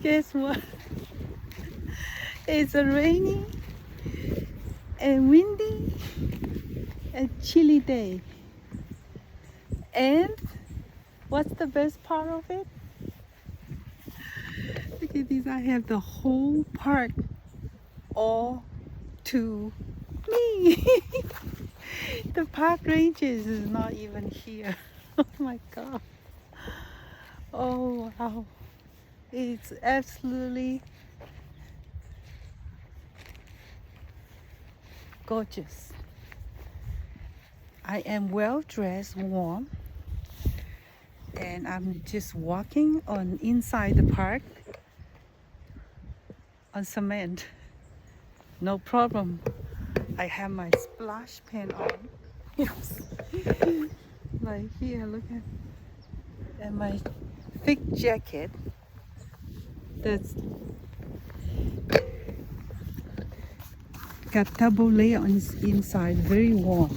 Guess what? It's a rainy and windy and chilly day. And what's the best part of it? Look at this. I have the whole park all to me. The park rangers is not even here. Oh my god. Oh wow. It's absolutely gorgeous. I am well dressed, warm, and I'm just walking on inside the park on cement. No problem. I have my splash pant on. Yes. Like here, look at, and my thick jacket that's got double layer on its inside, very warm,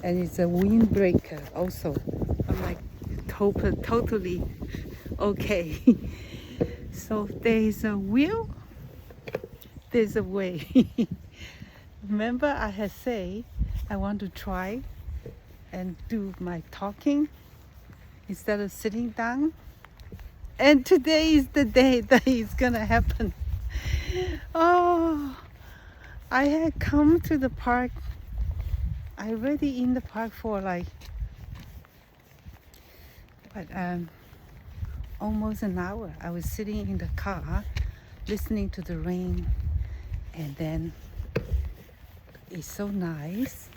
and it's a windbreaker also. I'm like totally okay. So there's a will, there's a way. Remember I had said I want to try and do my talking instead of sitting down, and today is the day that it's gonna happen. Oh, I had come to the park. I already in the park for like almost an hour. I was sitting in the car listening to the rain, and then it's so nice,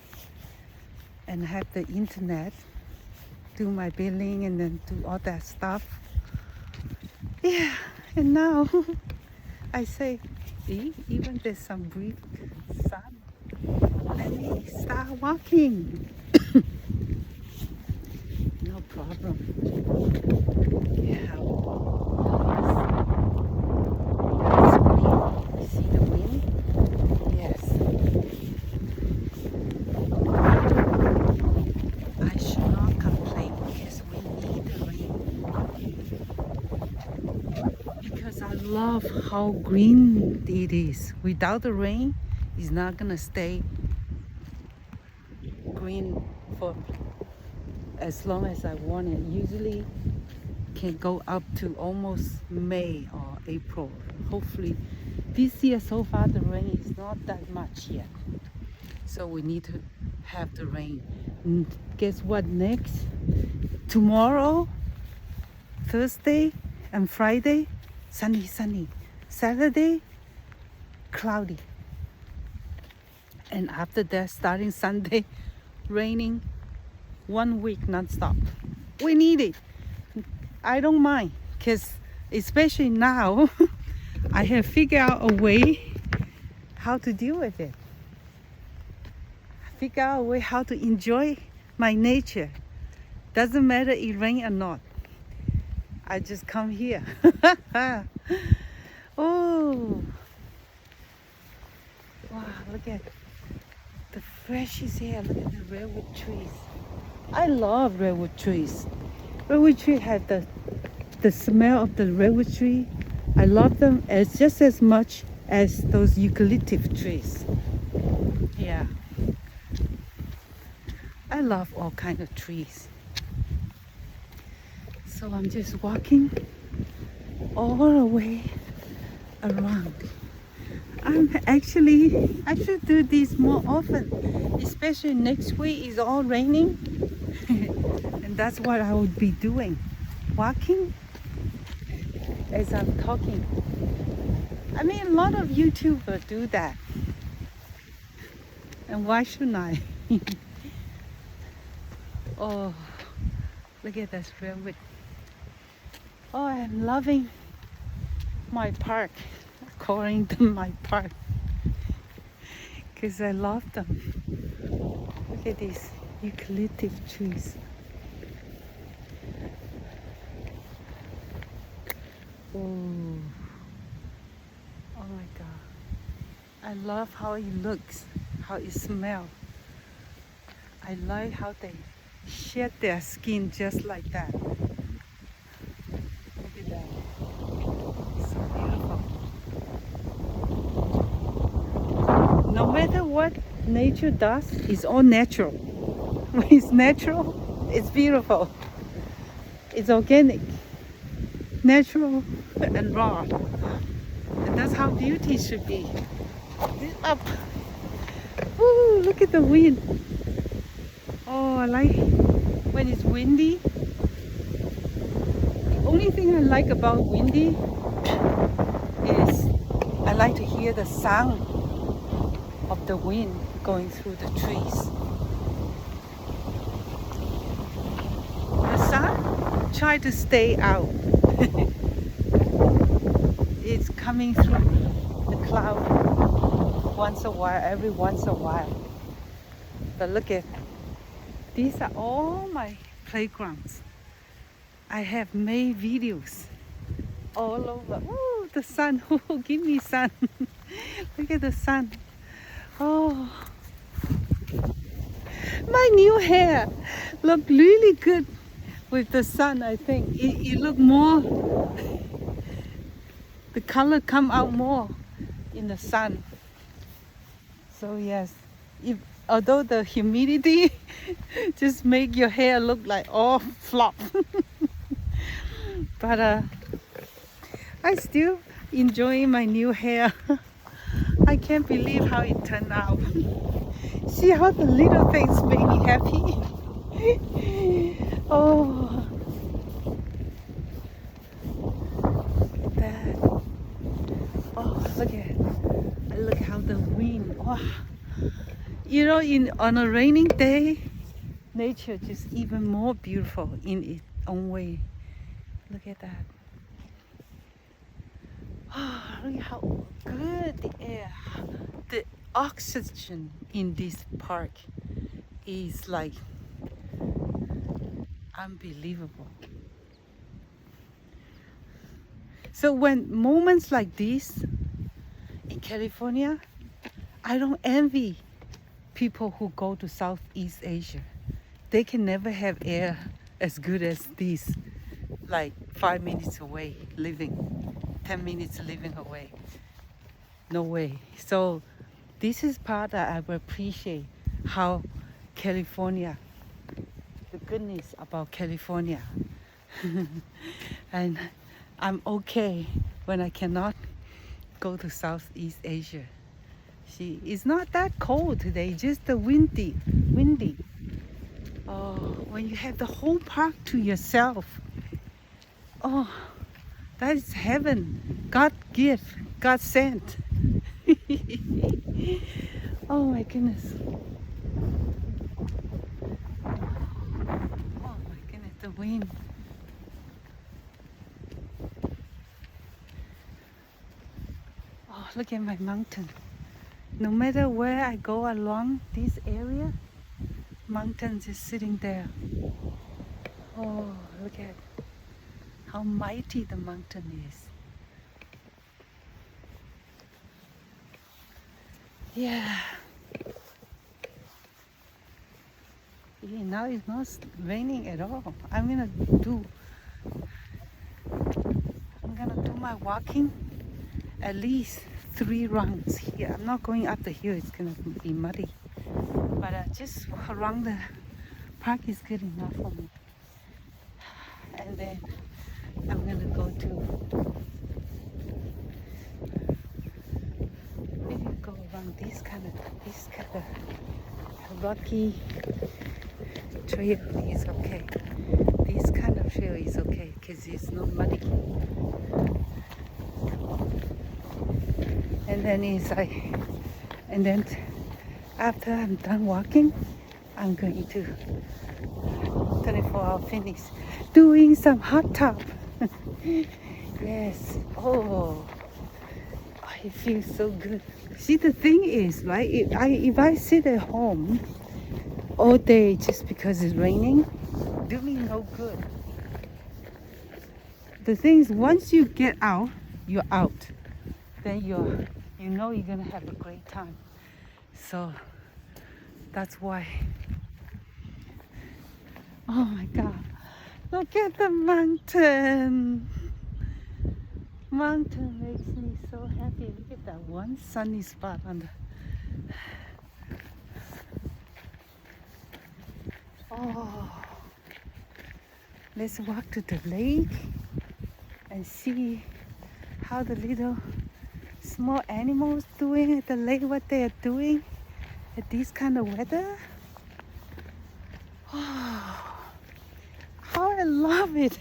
and I have the internet, do my billing and then do all that stuff. Yeah, and now I say, even there's some brief sun. Let me start walking. No problem. Yeah. That's see the wind? Yes. I should not complain because we need the rain. Because I love how green it is. Without the rain, it's not gonna stay green for as long as I want it. Usually can go up to almost May or April. Hopefully this year so far the rain is not that much yet. So we need to have the rain. And guess what next? Tomorrow, Thursday and Friday, sunny. Saturday, cloudy. And after that, starting Sunday, raining 1 week non-stop. We need it. I don't mind, because especially now, I have figured out a way how to deal with it. Figure out a way how to enjoy my nature. Doesn't matter if it rain or not. I just come here. Oh, wow, look at the fresh air. Look at the redwood trees. I love redwood trees. Redwood tree have the smell of the redwood tree. I love them as just as much as those eucalyptus trees. Yeah. I love all kinds of trees. So I'm just walking all the way around. I should do this more often, especially next week is all raining. And that's what I would be doing, walking as I'm talking. I mean, a lot of YouTubers do that, and why shouldn't I? Oh, look at this redwood. Oh, I'm loving my park, calling them my park, because I love them. Look at these eucalyptus trees. Oh, oh my God. I love how it looks, how it smells. I like how they shed their skin just like that. Look at that. matter what nature does, it's all natural. When it's natural, it's beautiful. It's organic, natural, and raw. And that's how beauty should be. Up. Ooh, look at the wind. Oh, I like when it's windy. The only thing I like about windy is I like to hear the sound of the wind going through the trees. The sun try to stay out. It's coming through the cloud once a while, every once a while. But look at, these are all my playgrounds. I have made videos all over. Oh, the sun. Oh, give me sun. Look at the sun. Oh, my new hair look really good with the sun. I think it look more, the color come out more in the sun. So yes, although the humidity just make your hair look like all flop. But I still enjoying my new hair. I can't believe how it turned out. See how the little things make me happy. Oh, that. Oh, look how the wind. Oh. You know, on a raining day, nature just even more beautiful in its own way. Look at that. Oh, look how good the air, the oxygen in this park is like unbelievable. So when moments like this in California, I don't envy people who go to Southeast Asia. They can never have air as good as this, like 5 minutes away living, 10 minutes living away. No way. So this is part that I will appreciate how California, the goodness about California. And I'm okay when I cannot go to Southeast Asia. See, it's not that cold today, just the windy. Oh, when you have the whole park to yourself. Oh, that is heaven. God gift, God sent. Oh my goodness. Oh my goodness, the wind. Oh, look at my mountain. No matter where I go along this area, mountains is sitting there. Oh, look at how mighty the mountain is. Yeah. Now it's not raining at all. I'm gonna do my walking at least 3 rounds here. I'm not going up the hill, it's gonna be muddy. But just around the park is good enough for me. And then I'm gonna go to maybe go around this kind of rocky trail is okay. This kind of trail is okay because it's not muddy. And then after I'm done walking, I'm going to 24-hour finish doing some hot tub. Yes. Oh, it feels so good. See, the thing is, right? If I sit at home all day just because it's raining, do me no good. The thing is, once you get out, you're out. Then you know you're gonna have a great time. So that's why. Oh my God! Look at the mountain. Mountain makes me so happy. Look at that one sunny spot on Oh, let's walk to the lake and see how the little small animals doing at the lake, what they are doing at this kind of weather. Oh, how I love it.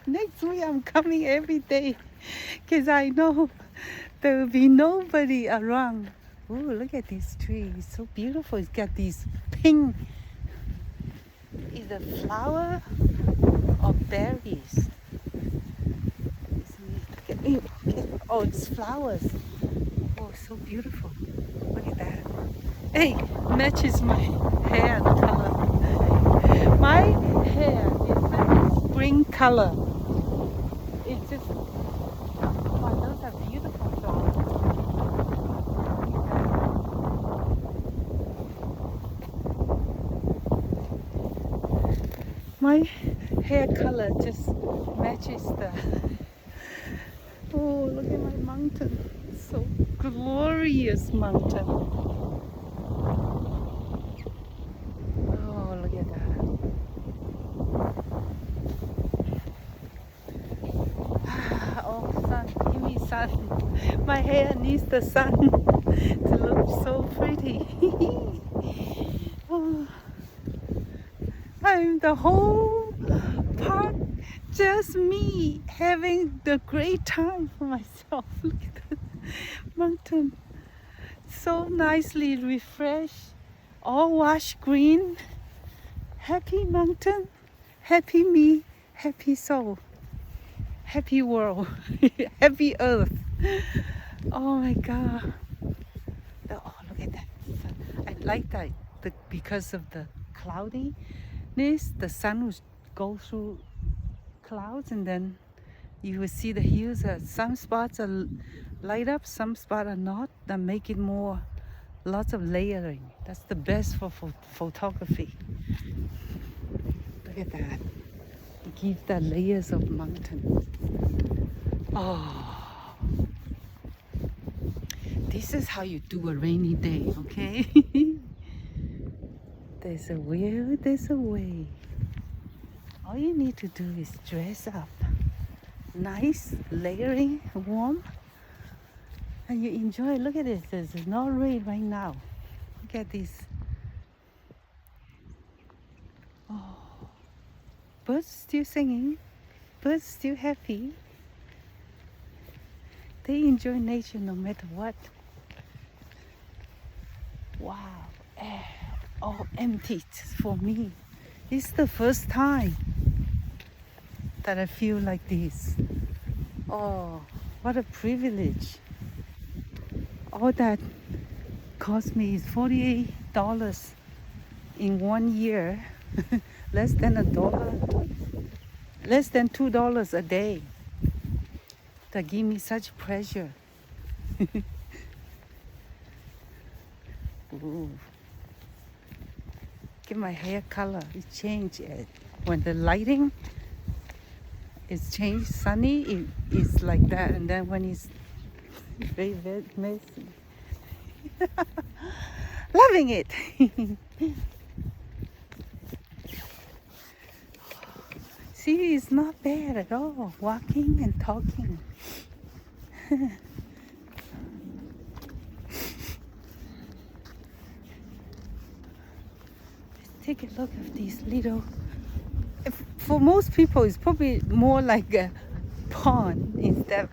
Next week I'm coming every day because I know there will be nobody around. Oh, look at this tree. It's so beautiful. It's got these pink. Is a flower of berries. Oh, it's flowers. Oh, so beautiful. Look at that. Hey, matches my hair color. My hair is a green color. It's just, oh, those are beautiful flowers. My hair color just matches the. Oh, look at my mountain. So glorious mountain. Oh, look at that. Oh, sun, give me sun. My hair needs the sun to look so pretty. Oh, I'm the whole park, just me having the great time for myself. Look at the mountain. So nicely refreshed, all washed green. Happy mountain, happy me, happy soul, happy world, happy earth. Oh my God. Oh, look at that. I like that because of the cloudiness, the sun will go through clouds and then you will see the hills. Some spots are light up, some spots are not. That make it more, lots of layering. That's the best for photography. Look at that. It gives the layers of mountain. Oh, this is how you do a rainy day, okay? There's a will, there's a way. All you need to do is dress up. Nice, layering, warm. And you enjoy. Look at this. There's no rain right now. Look at this. Oh, birds still singing. Birds still happy. They enjoy nature no matter what. Wow. All empty for me. It's the first time that I feel like this. Oh, what a privilege. All that cost me is $48 in 1 year. Less than $1, less than $2 a day. That give me such pleasure. Ooh. Look at my hair color. It changed when the lighting is changed. Sunny, it's like that, and then when it's very, very messy. Loving it. See, it's not bad at all. Walking and talking. Take a look at these little. For most people, it's probably more like a pond instead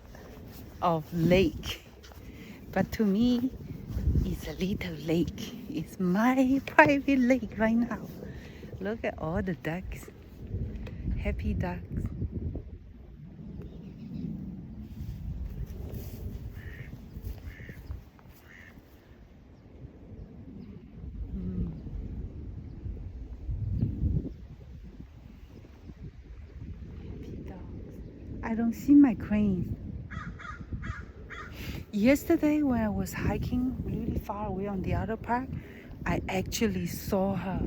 of lake. But to me, it's a little lake. It's my private lake right now. Look at all the ducks. Happy ducks. I don't see my crane. Yesterday when I was hiking really far away on the other park, I actually saw her.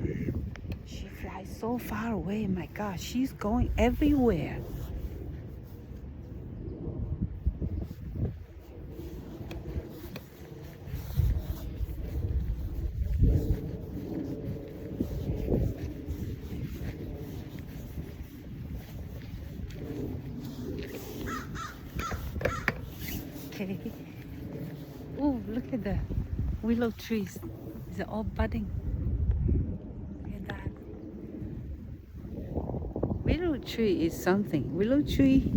She flies so far away. My God, she's going everywhere. Okay. Oh, look at the willow trees. They're all budding. Look at that. Willow tree is something. Willow tree,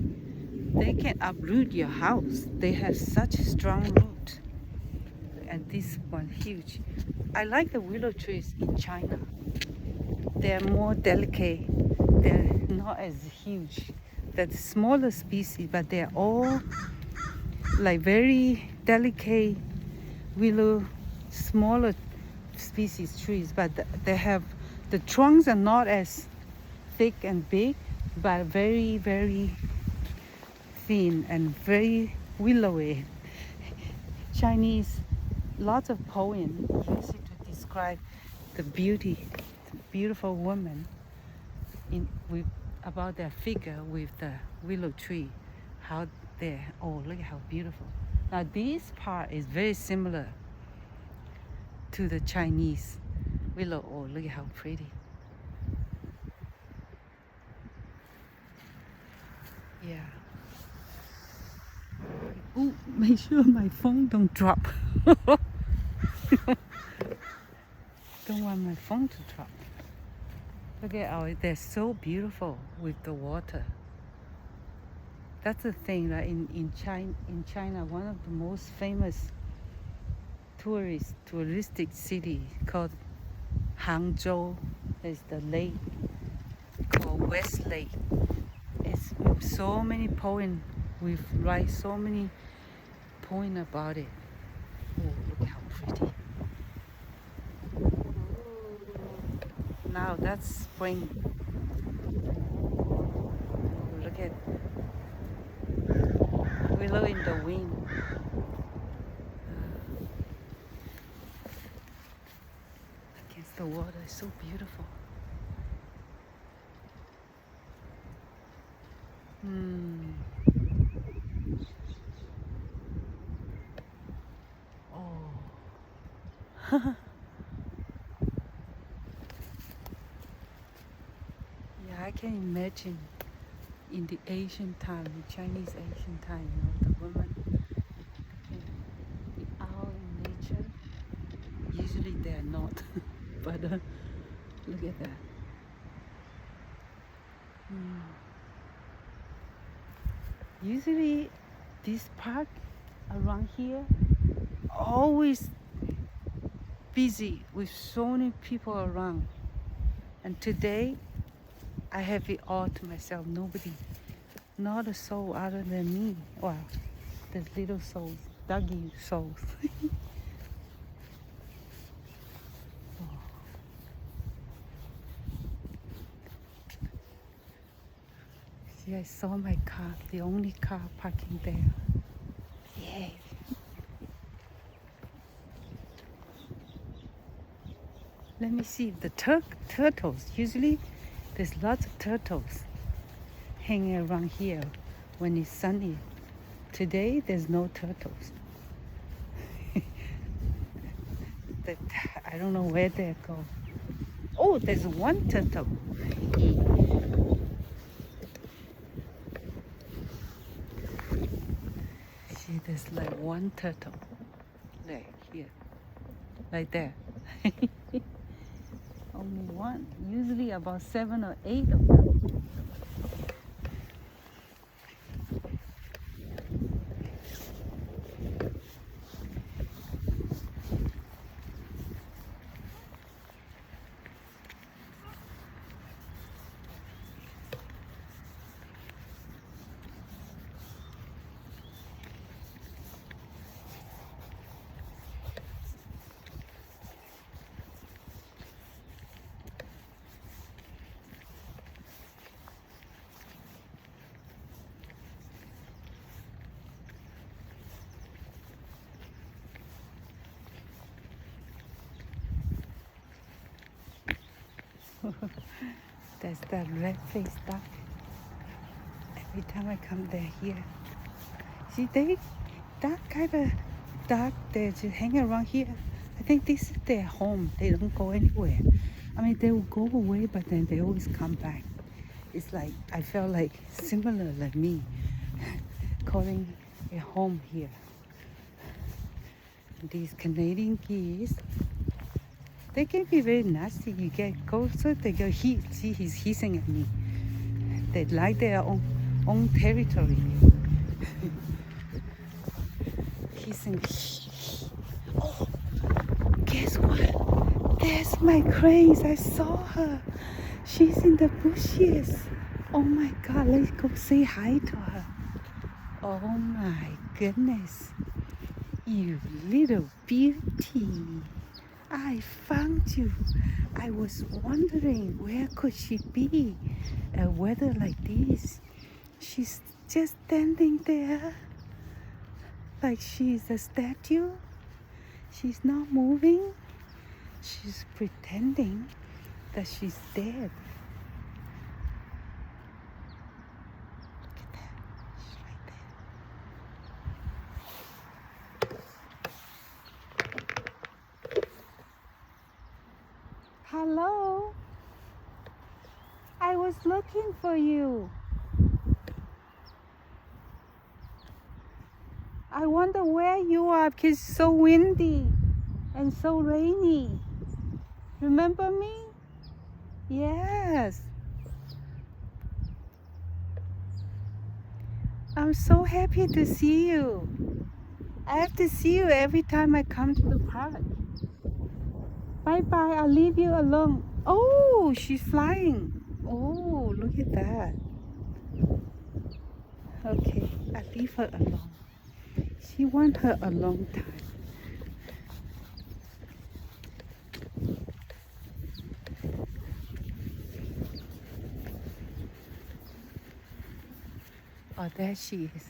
they can uproot your house. They have such strong roots. And this one huge. I like the willow trees in China. They're more delicate. They're not as huge. They're the smaller species, but they're all like very delicate willow, smaller species trees. But they have, the trunks are not as thick and big, but very, very thin and very willowy. Chinese, lots of poems use it to describe the beauty, the beautiful woman with about their figure with the willow tree. How they, oh, look how beautiful. Now this part is very similar to the Chinese willow. Oh, look how pretty. Yeah. Oh, make sure my phone don't drop. Don't want my phone to drop. Look at how they're so beautiful with the water. That's the thing, that in China, one of the most famous touristic city called Hangzhou. There's the lake called West Lake. It's so many poems. We've write so many poems about it. Oh, look how pretty. Now that's spring. Look at willow in the wind. Against the water, it's so beautiful. Oh. Yeah, I can imagine in the Asian time, the Chinese Asian time, the women can be out in nature. Usually they are not, but look at that. Usually this park around here always busy with so many people around, and today I have it all to myself. Nobody, not a soul other than me. Well, the little souls, doggy souls. See, I saw my car, the only car parking there. Yay. Let me see the turtles. Usually there's lots of turtles hanging around here when it's sunny. Today there's no turtles. I don't know where they go. Oh, there's one turtle. See, there's like one turtle. Like here. Like there. Only one. Usually about 7 or 8 of them. There's that red-faced duck. Every time I come there here. See, that kind of duck, they just hang around here. I think this is their home. They don't go anywhere. I mean, they will go away, but then they always come back. It's like, I felt like similar like me, calling a home here. These Canadian geese, they can be very nasty. You get closer, they go, see, he's hissing at me. They like their own territory. Hissing. Oh, guess what? There's my cranes. I saw her. She's in the bushes. Oh my God, let's go say hi to her. Oh my goodness. You little beauty. I found you. I was wondering where could she be at weather like this. She's just standing there like she's a statue. She's not moving. She's pretending that she's dead. Look at that. She's right there. Hello. I was looking for you. I wonder where you are because it's so windy and so rainy. Remember me? Yes. I'm so happy to see you. I have to see you every time I come to the park. Bye-bye, I'll leave you alone. Oh, she's flying. Oh, look at that. Okay, I'll leave her alone. She wants her alone time. Oh, there she is.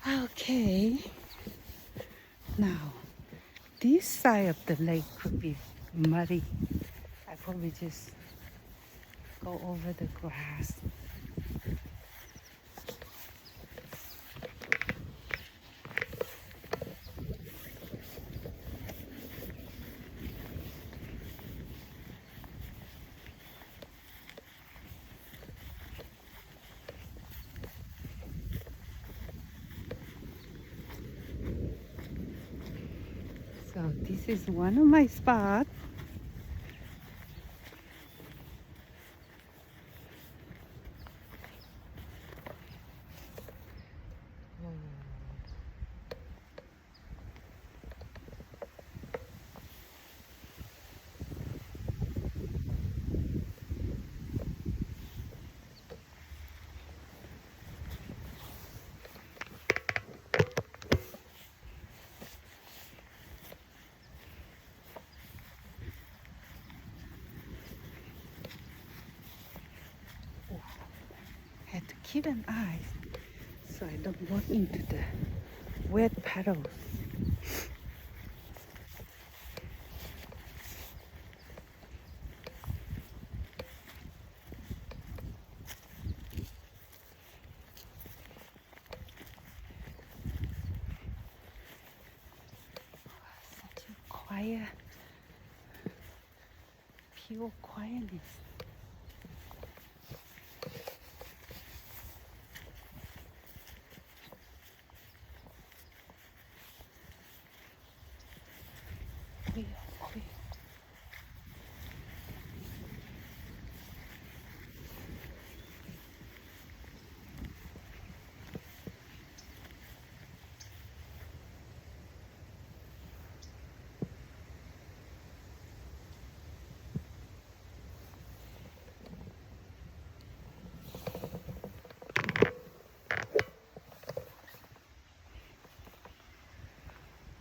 Okay. Now, this side of the lake could be muddy. I probably just go over the grass. So this is one of my spots. Had to keep an eye so I don't walk into the wet puddles. Such a quiet, pure quietness.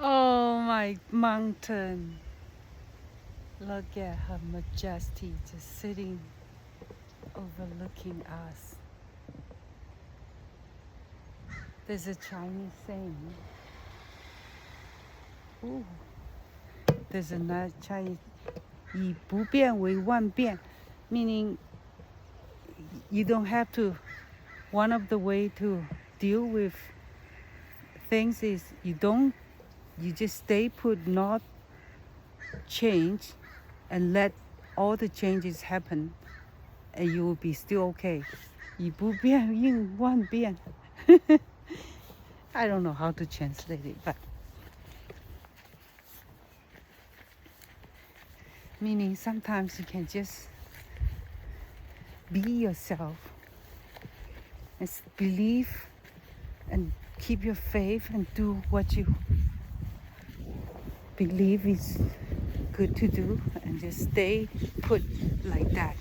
Oh, my mountain. Look at her majesty just sitting overlooking us. There's a Chinese saying. Ooh. There's another Chinese, 以不变为万变, meaning you don't have to, one of the way to deal with things is you just stay put, not change, and let all the changes happen and you will be still okay. 以不变应万变. I don't know how to translate it, but meaning sometimes you can just be yourself and believe and keep your faith and do what you believe is good to do and just stay put like that,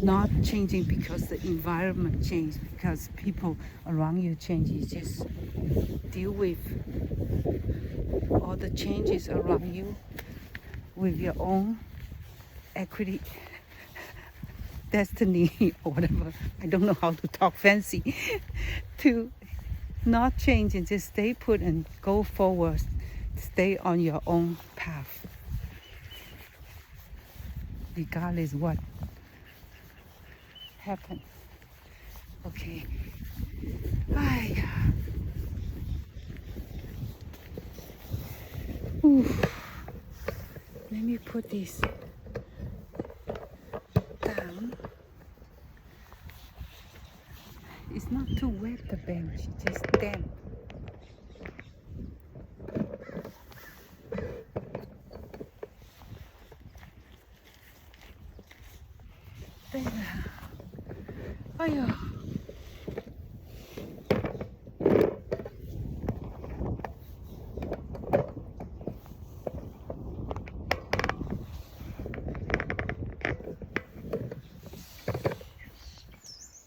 not changing because the environment changed, because people around you change. You just deal with all the changes around you with your own equity destiny or whatever. I don't know how to talk fancy. To not change and just stay put and go forward. Stay on your own path, regardless what happens. Okay. Ay. Let me put this down. It's not too wet, the bench, it's just damp. There. Oh yeah.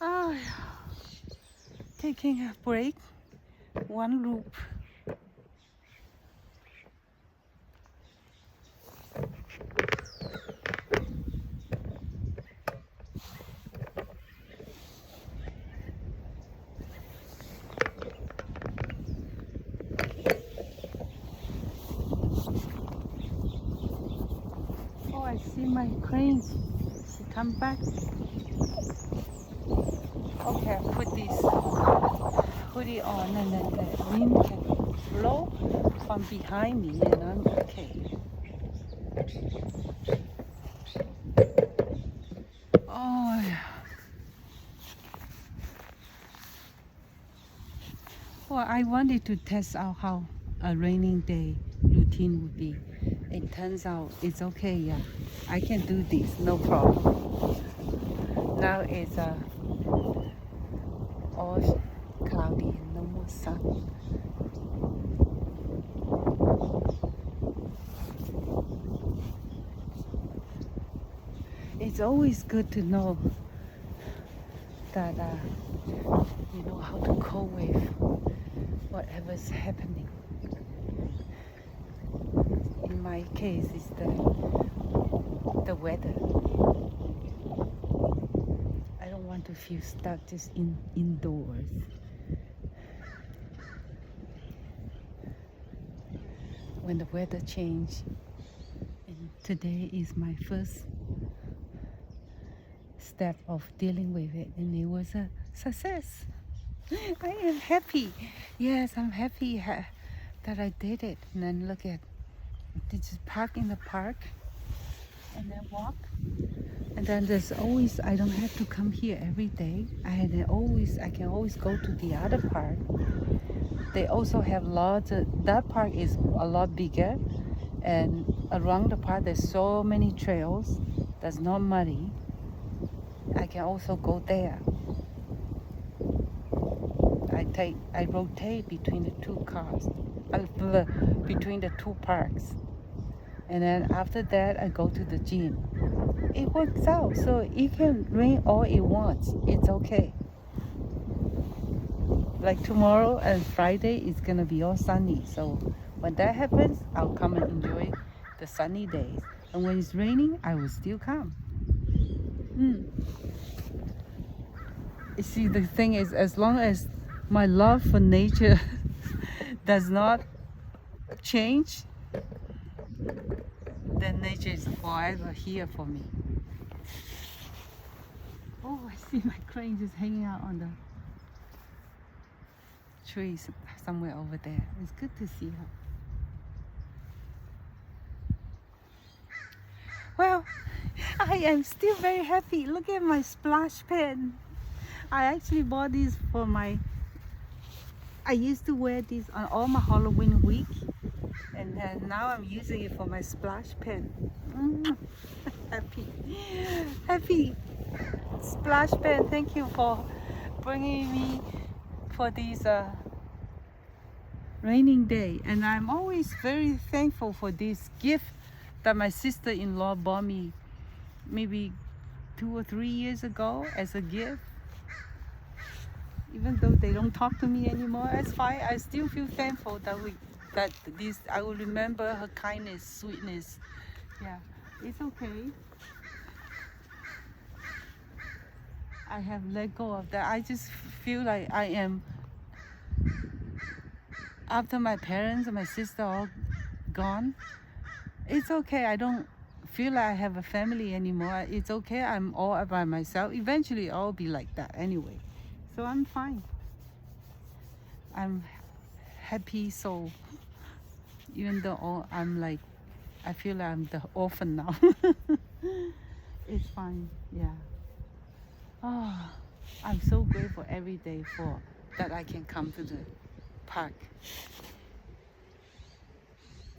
Oh, taking a break, one loop. Oh, I see my crane. She come back. Okay, I put this hoodie on and then the wind can blow from behind me and I'm okay. Oh, yeah. Well, I wanted to test out how a raining day routine would be. It turns out it's okay, yeah. I can do this, no problem. Now it's all cloudy and no more sun. It's always good to know that you know how to cope with whatever's happening. In my case, it's the weather. I don't want to feel stuck just indoors. When the weather changed, and today is my first step of dealing with it, and it was a success. I am happy. Yes, I'm happy that I did it. And then look at, just park in the park and then walk. And then there's always, I don't have to come here every day. I can always go to the other park. They also have lots of, that park is a lot bigger, and around the park there's so many trails that's not muddy. I can also go there. I rotate between the two cars, between the two parks. And then after that, I go to the gym. It works out, so it can rain all it wants. It's okay. Like tomorrow and Friday, it's gonna be all sunny. So when that happens, I'll come and enjoy the sunny days. And when it's raining, I will still come. You see, the thing is, as long as my love for nature does not change, then nature is forever here for me. Oh, I see my crane just hanging out on the trees somewhere over there. It's good to see her. Well, I I am still very happy. Look at my splash pen. I actually bought these for my, I used to wear these on all my Halloween week, and then now I'm using it for my splash pen. Happy, happy splash pen. Thank you for bringing me for these raining day, and I'm always very thankful for this gift that my sister-in-law bought me maybe 2 or 3 years ago as a gift. Even though they don't talk to me anymore, that's fine. I still feel thankful that I will remember her kindness, sweetness. Yeah, it's okay. I have let go of that. I just feel like I am, after my parents and my sister all gone, it's okay. I don't feel like I have a family anymore. It's okay. I'm all by myself. Eventually I'll be like that anyway. So I'm fine. I'm happy soul. Even though I'm like, I feel like I'm the orphan now. It's fine. Yeah. Oh, I'm so grateful every day for that I can come to the park.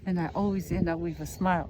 And I always end up with a smile.